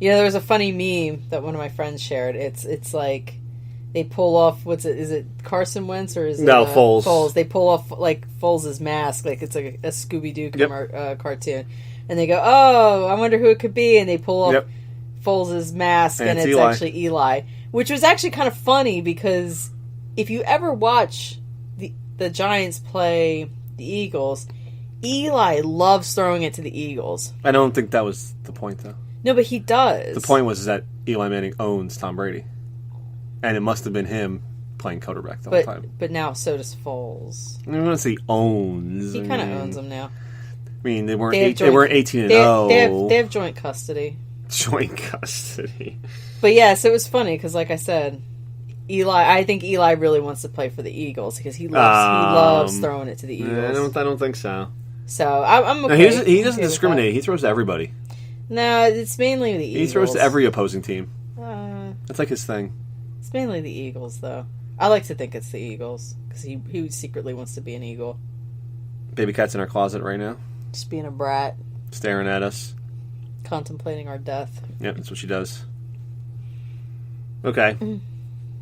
There was a funny meme that one of my friends shared. It's like they pull off, what's it? Is it Carson Wentz or is it Foles? Foles. They pull off like Foles' mask, like it's like a Scooby Doo cartoon, and they go, "Oh, I wonder who it could be," and they pull off Foles' mask, and it's actually Eli, which was actually kind of funny because if you ever watch the Giants play the Eagles, Eli loves throwing it to the Eagles. I don't think that was the point, though. No, but he does. The point was that Eli Manning owns Tom Brady. And it must have been him playing quarterback the whole time. But now so does Foles. I don't want to say owns. He kind of owns them now. I mean, they weren't 18-0. They have joint custody. Joint custody. But yeah, so it was funny because, like I said, I think Eli really wants to play for the Eagles because he loves throwing it to the Eagles. I don't think so. So I'm okay. No, he doesn't discriminate. He throws to everybody. No, it's mainly the Eagles. He throws to every opposing team. That's like his thing. It's mainly the Eagles, though. I like to think it's the Eagles because he secretly wants to be an Eagle. Baby cat's in our closet right now. Just being a brat. Staring at us. Contemplating our death. Yep, that's what she does. Okay.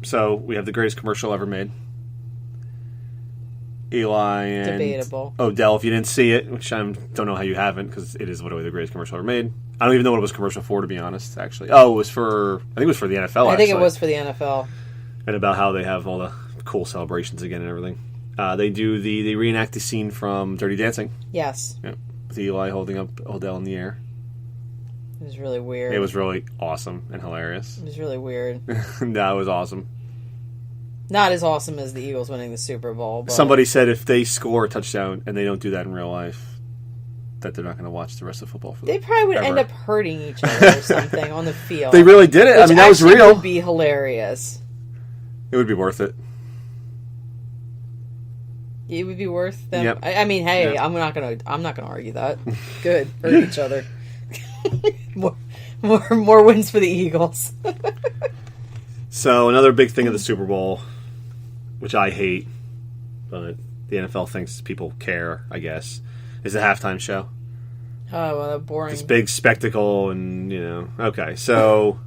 So, we have the greatest commercial ever made. Eli and Debatable. Odell, if you didn't see it, which I don't know how you haven't, because it is literally the greatest commercial ever made. I don't even know what it was commercial for, to be honest, actually. I think it was for the NFL, I think it was for the NFL. And about how they have all the cool celebrations again and everything. They reenact the scene from Dirty Dancing. Yes. Yeah, with Eli holding up Odell in the air. It was really weird. It was really awesome and hilarious. It was really weird. That was awesome. Not as awesome as the Eagles winning the Super Bowl. But Somebody said if they score a touchdown and they don't do that in real life, that they're not going to watch the rest of football. They probably would end up hurting each other or something on the field. They really did it. I mean, that was real. It would be hilarious. It would be worth it. It would be worth them. Yep. I mean, hey, yep. I'm not gonna argue that. Good, hurt each other. more wins for the Eagles. So another big thing of the Super Bowl, which I hate, but the NFL thinks people care, I guess, is the halftime show. Oh, well, boring. This big spectacle, and okay. So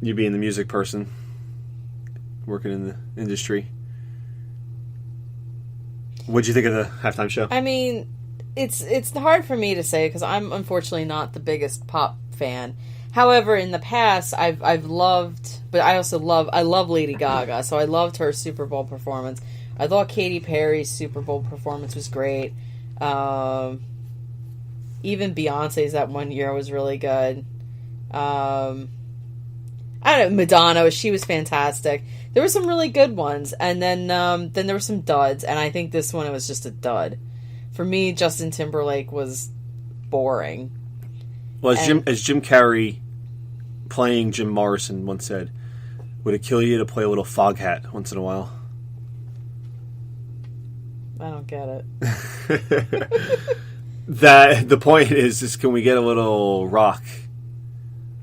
you being the music person, working in the industry. What'd you think of the halftime show? I mean, it's hard for me to say because I'm unfortunately not the biggest pop fan. However, in the past, I've loved, but I love Lady Gaga, so I loved her Super Bowl performance. I thought Katy Perry's Super Bowl performance was great. Even Beyonce's that one year was really good. I don't know, Madonna, she was fantastic. There were some really good ones, and then there were some duds, and I think this one, it was just a dud. For me, Justin Timberlake was boring. Well, as Jim Carrey playing Jim Morrison once said, would it kill you to play a little Foghat once in a while? I don't get it. The point is can we get a little rock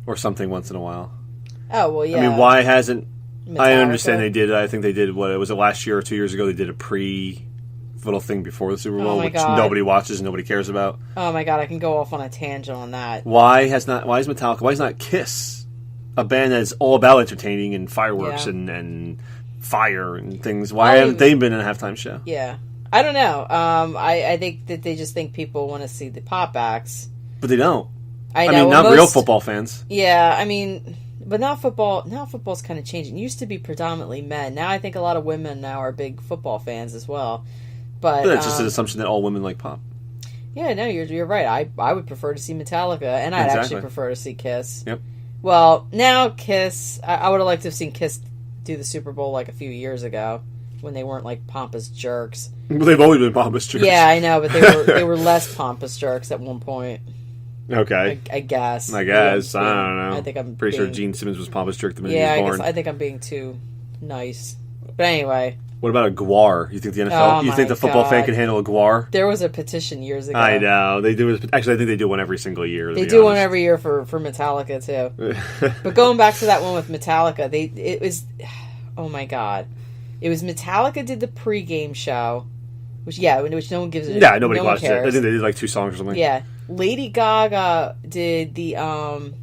or something once in a while? Oh, well, yeah. I mean, why hasn't... Metallica? I understand they did. I think they did, was it last year or 2 years ago? They did a little thing before the Super Bowl, which nobody watches and nobody cares about. Oh, my God. I can go off on a tangent on that. Why is Metallica... Why is not Kiss a band that's all about entertaining and fireworks and fire and things? Why haven't they been in a halftime show? Yeah. I don't know. I think that they just think people want to see the pop acts. But they don't. I know. Not real football fans. Yeah, I mean... But now football's kind of changing. It used to be predominantly men. Now I think a lot of women now are big football fans as well. But that's just an assumption that all women like pop. Yeah, no, you're right. I would prefer to see Metallica, and I'd actually prefer to see Kiss. Yep. Well, now Kiss, I would have liked to have seen Kiss do the Super Bowl like a few years ago when they weren't like pompous jerks. Well, they've always been pompous jerks. Yeah, I know, but they were less pompous jerks at one point. Okay. I guess. I don't know. I think I'm pretty sure Gene Simmons was pompous jerk the minute he was born. I think I'm being too nice. But anyway. What about a guar? You think the NFL? You think the football fan can handle a guar? There was a petition years ago. I know they do. Actually, I think they do one every single year. They do one every year for Metallica too. But going back to that one with Metallica, it was, oh my God, it was Metallica did the pregame show, which no one gives it. Yeah, nobody no one watched it. cares. I think they did like 2 songs or something. Yeah, Lady Gaga did the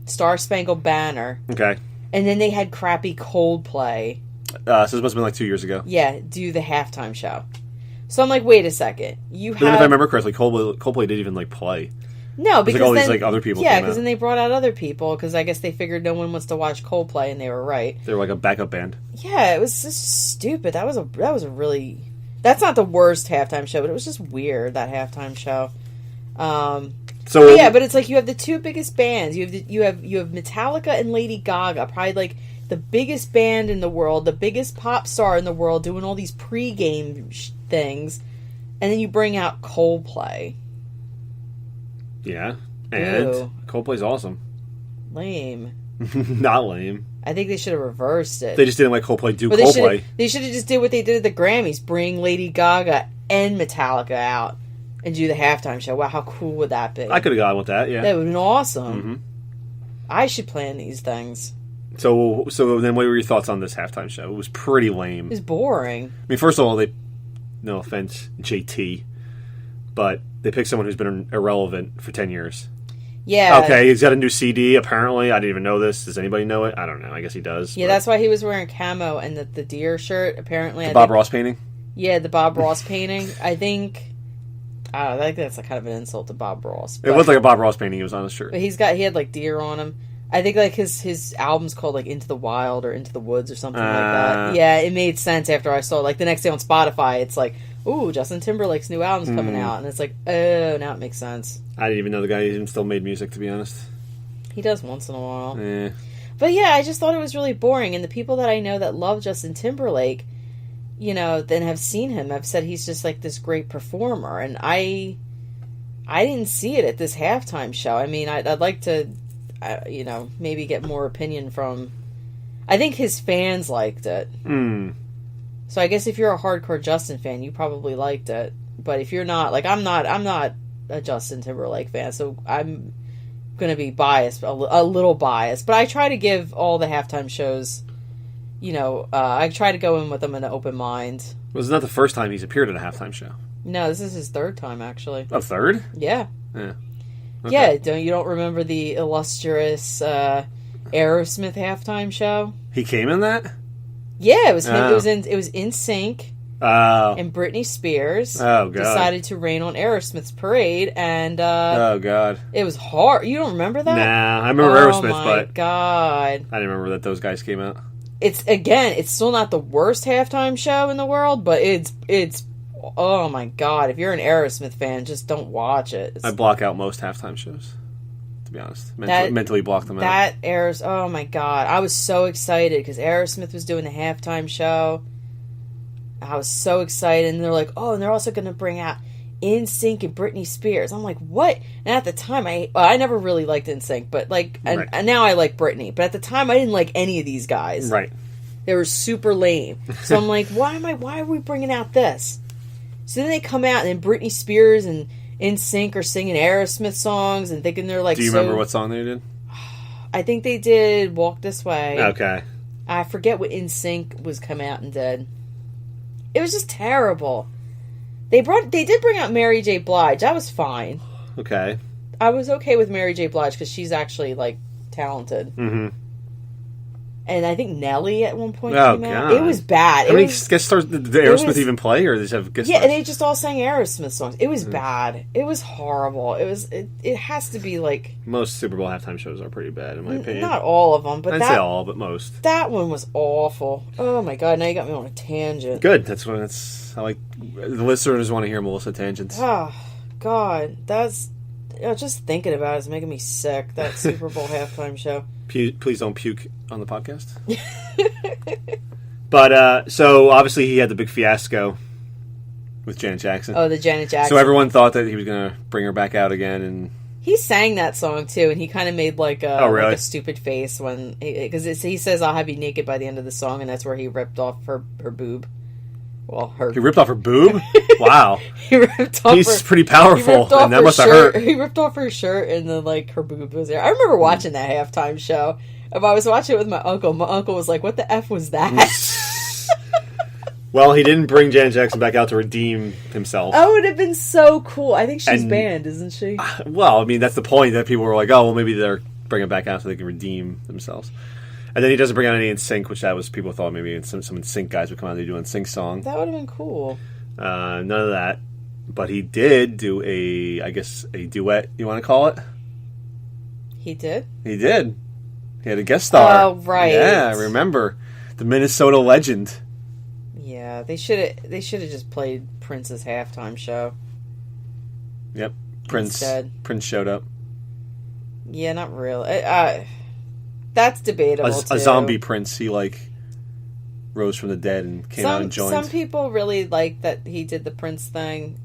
Star Spangled Banner. Okay. And then they had crappy Coldplay. So this must have been like 2 years ago. Yeah, do the halftime show. So I'm like, wait a second. But then if I remember correctly, Coldplay didn't even like play. No, because all these like other people. Yeah, because then they brought out other people because I guess they figured no one wants to watch Coldplay, and they were right. They were like a backup band. Yeah, it was just stupid. That was a really. That's not the worst halftime show, but it was just weird, that halftime show. But it's like you have the 2 biggest bands. You have Metallica and Lady Gaga, probably like the biggest band in the world, the biggest pop star in the world, doing all these pre-game things, and then you bring out Coldplay. Yeah, and Ew. Coldplay's awesome. Lame. Not lame. I think they should have reversed it. They just didn't let Coldplay do Coldplay. They should have just did what they did at the Grammys, bring Lady Gaga and Metallica out and do the halftime show. Wow, how cool would that be? I could have gone with that, yeah. That would have been awesome. Mm-hmm. I should plan these things. So then what were your thoughts on this halftime show? It was pretty lame. It was boring. I mean, first of all, no offense, JT, but they picked someone who's been irrelevant for 10 years. Yeah. Okay, he's got a new CD, apparently. I didn't even know this. Does anybody know it? I don't know. I guess he does. Yeah, that's why he was wearing camo and the deer shirt, apparently. The Bob Ross painting? Yeah, the Bob Ross painting. I think that's kind of an insult to Bob Ross. It was like a Bob Ross painting he was on his shirt. But he had like deer on him. I think like his album's called like Into the Wild or Into the Woods or something like that. Yeah, it made sense after I saw like the next day on Spotify. It's like, ooh, Justin Timberlake's new album's coming out, and it's like, oh, now it makes sense. I didn't even know the guy even still made music, to be honest. He does once in a while. Yeah. But yeah, I just thought it was really boring, and the people that I know that love Justin Timberlake, then have seen him, have said he's just like this great performer, and I didn't see it at this halftime show. I mean, I'd like to. Maybe get more opinion from. I think his fans liked it. So I guess if you're a hardcore Justin fan, you probably liked it. But if you're not, like I'm not a Justin Timberlake fan, so I'm going to be biased, a little biased. But I try to give all the halftime shows. I try to go in with them in an open mind. Well, it's not the first time he's appeared at a halftime show. No, this is his 3rd time actually. Oh, 3rd? Yeah. Yeah. Okay. Yeah, you don't remember the illustrious Aerosmith halftime show? He came in that? Yeah, it was him. It was in sync. Oh. And Britney Spears decided to rain on Aerosmith's parade, and oh god, it was hard. You don't remember that? Nah, I remember Aerosmith, but oh my god, I didn't remember that those guys came out. It's still not the worst halftime show in the world, but it's. Oh my god, if you're an Aerosmith fan, just don't watch it. I block out most halftime shows, to be honest. Mentally block them out. Oh my god, I was so excited because Aerosmith was doing the halftime show. I was so excited, and they're like, oh, and they're also going to bring out NSYNC and Britney Spears. I'm like, what? And at the time, I never really liked NSYNC, but like, right. and now I like Britney. But at the time, I didn't like any of these guys. Right. They were super lame. So I'm like, why are we bringing out this? So then they come out, and then Britney Spears and NSYNC are singing Aerosmith songs and thinking they're like. Do you remember what song they did? I think they did "Walk This Way." Okay. I forget what NSYNC was come out and did. It was just terrible. They did bring out Mary J. Blige. I was fine. Okay. I was okay with Mary J. Blige because she's actually like talented. Mm-hmm. And I think Nelly at one point came out. It was bad. How many guest stars did Aerosmith even play, or did they have guest stars? Yeah, they just all sang Aerosmith songs. It was bad. It was horrible. It has to be like most Super Bowl halftime shows are pretty bad in my opinion. Not all of them, but I'd say all, but most. That one was awful. Oh my god! Now you got me on a tangent. Good. I like the listeners want to hear Melissa tangents. Oh god, just thinking about it is making me sick. That Super Bowl halftime show. Please don't puke on the podcast. But, so, obviously he had the big fiasco with Janet Jackson. Oh, the Janet Jackson. So everyone thought that he was going to bring her back out again. And he sang that song, too, and he kind of made, like a stupid face when... Because he says, I'll have you naked by the end of the song, and that's where he ripped off her boob. Well, He ripped off her boob? Wow. He's pretty powerful, and that must have hurt. He ripped off her shirt, and then, like, her boob was there. I remember watching that halftime show. If I was watching it with my uncle was like, what the F was that? Well, he didn't bring Janet Jackson back out to redeem himself. Oh, it would have been so cool. I think she's banned, isn't she? Well, I mean, that's the point that people were like, oh, well, maybe they're bringing it back out so they can redeem themselves. And then he doesn't bring out any NSYNC, which that was people thought maybe some NSYNC guys would come out and do an NSYNC song. That would have been cool. None of that. But he did do a duet, you want to call it? He did? He did. He had a guest star. Oh, right. Yeah, I remember. The Minnesota legend. Yeah, they should have just played Prince's halftime show. Yep. Prince showed up. Yeah, not really. That's debatable, too. A zombie Prince. He, rose from the dead and came out and joined. Some people really like that he did the Prince thing.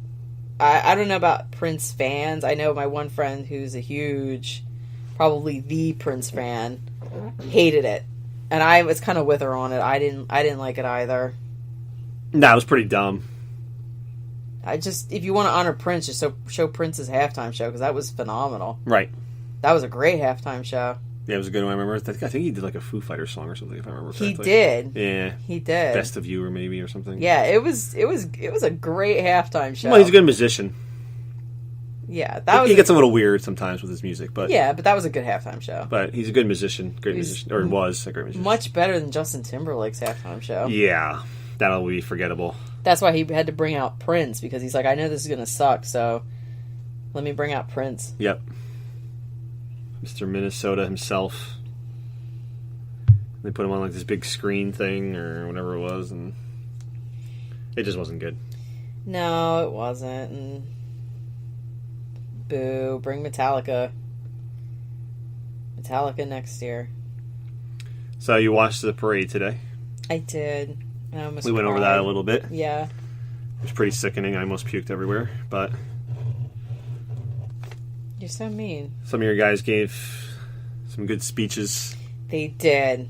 I don't know about Prince fans. I know my one friend who's a huge, probably the Prince fan, hated it. And I was kind of with her on it. I didn't like it either. Nah, it was pretty dumb. If you want to honor Prince, just show Prince's halftime show, because that was phenomenal. Right. That was a great halftime show. Yeah, it was a good one. I remember. I think he did a Foo Fighters song or something, if I remember correctly. He did. Yeah. He did. Best of You or maybe or something. Yeah, it was a great halftime show. Well, he's a good musician. Yeah, he gets a little weird sometimes with his music, but yeah, but that was a good halftime show. But he's a good musician, or was a great musician. Much better than Justin Timberlake's halftime show. Yeah, that'll be forgettable. That's why he had to bring out Prince, because he's like, I know this is gonna suck, so let me bring out Prince. Yep, Mr. Minnesota himself. They put him on this big screen thing or whatever it was, and it just wasn't good. No, it wasn't. And boo! Bring Metallica. Metallica next year. So you watched the parade today? I did. We went over that a little bit. Yeah. It was pretty sickening. I almost puked everywhere, but you're so mean. Some of your guys gave some good speeches. They did.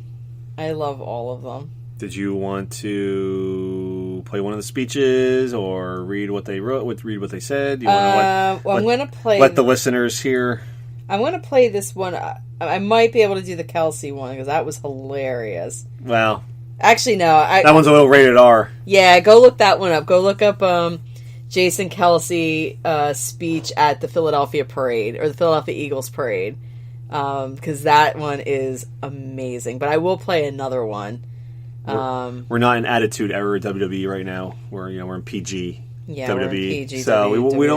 I love all of them. Did you want to play one of the speeches or read what they wrote? Read what they said? I'm going to play. Let the listeners hear. I'm going to play this one. I might be able to do the Kelsey one because that was hilarious. Well, actually, no. That one's a little rated R. Yeah, go look that one up. Go look up Jason Kelsey speech at the Philadelphia parade or the Philadelphia Eagles parade. Because that one is amazing. But I will play another one. We're not in Attitude Era WWE right now. We're in PG. Yeah, WWE. we're in PG. So we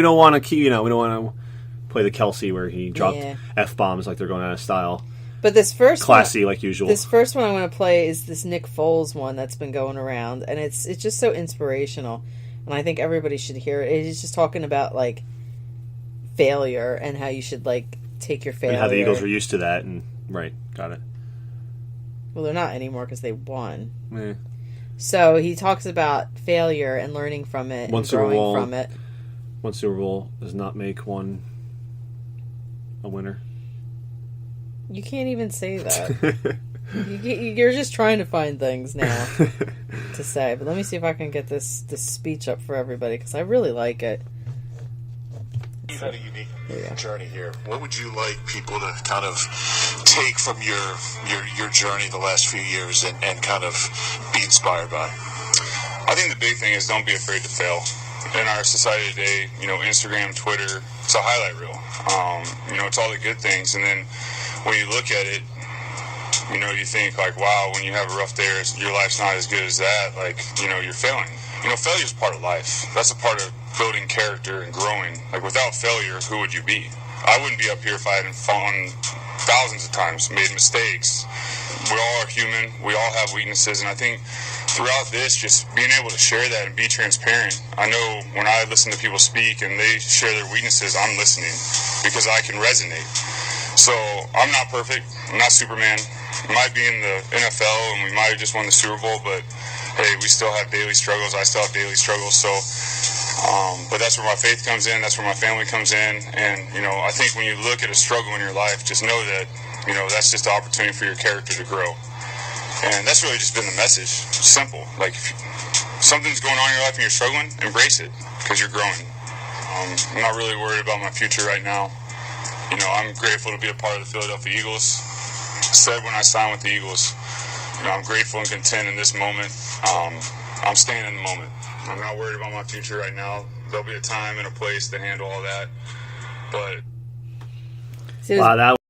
don't want to keep we don't want to play the Kelsey where he dropped F-bombs like they're going out of style. But this first classy like usual. This first one I want to play is this Nick Foles one that's been going around, and it's just so inspirational, and I think everybody should hear it. It's just talking about failure and how you should take your failure. And how the Eagles were used to that, and right, got it. Well, they're not anymore because they won. Eh. So he talks about failure and learning from it and growing from it. One Super Bowl does not make one a winner. You can't even say that. You're just trying to find things now to say. But let me see if I can get this speech up for everybody because I really like it. You've had a unique journey here. What would you like people to kind of take from your journey the last few years and kind of be inspired by? I think the big thing is don't be afraid to fail. In our society today, Instagram, Twitter, it's a highlight reel. It's all the good things, and then when you look at it, you think wow, when you have a rough day, your life's not as good as that. You're failing. Failure's part of life. That's a part of building character and growing. Without failure, who would you be? I wouldn't be up here if I hadn't fallen thousands of times, made mistakes. We all are human. We all have weaknesses, and I think throughout this, just being able to share that and be transparent. I know when I listen to people speak and they share their weaknesses, I'm listening because I can resonate. So I'm not perfect. I'm not Superman. We might be in the NFL and we might have just won the Super Bowl, but hey, we still have daily struggles. I still have daily struggles. So, but that's where my faith comes in. That's where my family comes in. And, I think when you look at a struggle in your life, just know that, that's just an opportunity for your character to grow. And that's really just been the message. It's simple. If something's going on in your life and you're struggling, embrace it because you're growing. I'm not really worried about my future right now. I'm grateful to be a part of the Philadelphia Eagles. I said when I signed with the Eagles, I'm grateful and content in this moment. I'm staying in the moment. I'm not worried about my future right now. There'll be a time and a place to handle all that. But wow, that